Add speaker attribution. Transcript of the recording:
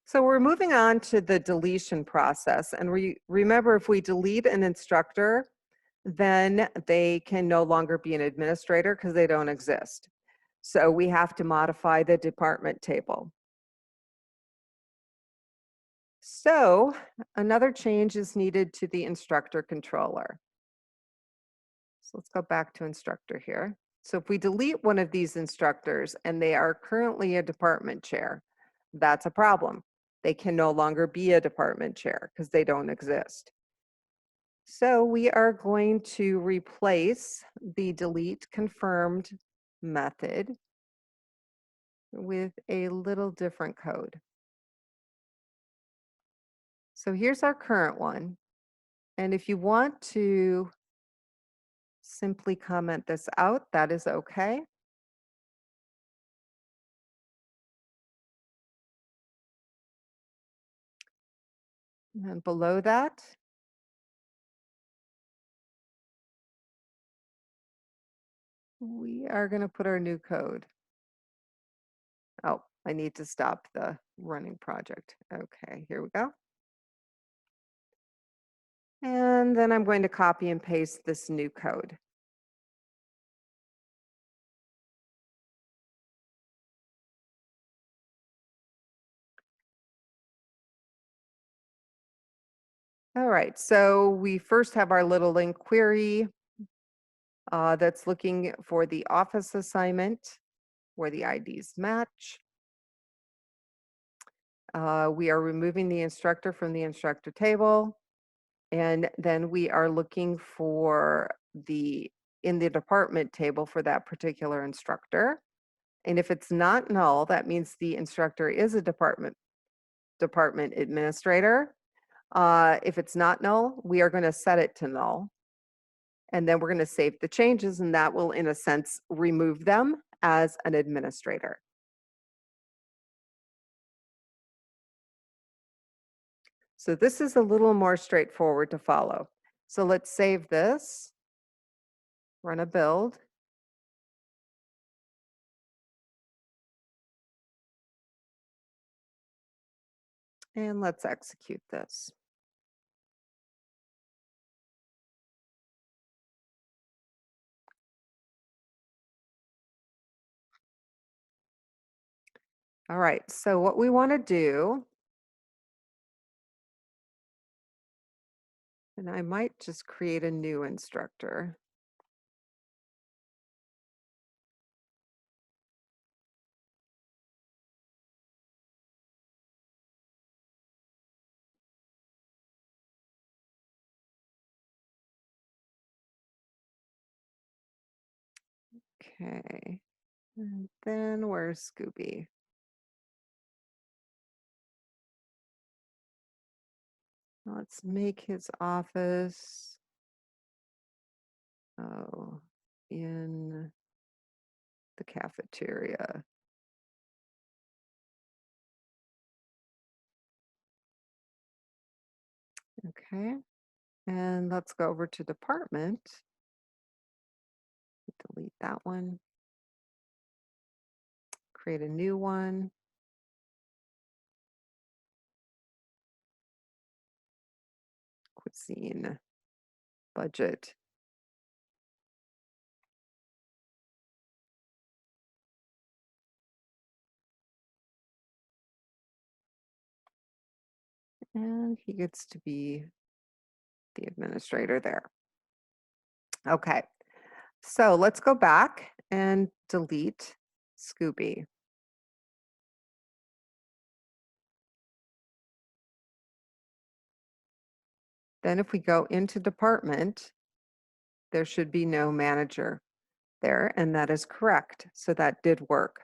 Speaker 1: So we're moving on to the deletion process. And remember, if we delete an instructor, then they can no longer be an administrator because they don't exist. So we have to modify the department table. So another change is needed to the instructor controller. So let's go back to instructor here. So if we delete one of these instructors and they are currently a department chair, that's a problem. They can no longer be a department chair because they don't exist. So we are going to replace the delete confirmed method with a little different code. So here's our current one. And if you want to simply comment this out, that is okay. And below that, we are going to put our new code. Oh, I need to stop the running project. Okay, here we go. And then I'm going to copy and paste this new code. All right, so we first have our little link query that's looking for the office assignment where the IDs match. We are removing the instructor from the instructor table. And then we are looking for in the department table for that particular instructor. And if it's not null, that means the instructor is a department administrator. If it's not null, we are going to set it to null. And then we're going to save the changes, and that will, in a sense, remove them as an administrator. So this is a little more straightforward to follow. So let's save this, run a build. And let's execute this. All right, so what we want to do, and I might just create a new instructor. Okay, and then where's Scooby? Let's make his office, in the cafeteria. Okay, and let's go over to department. Delete that one. Create a new one. Cuisine, budget. And he gets to be the administrator there. Okay, so let's go back and delete Scooby. Then if we go into department, there should be no manager there, and that is correct. So that did work.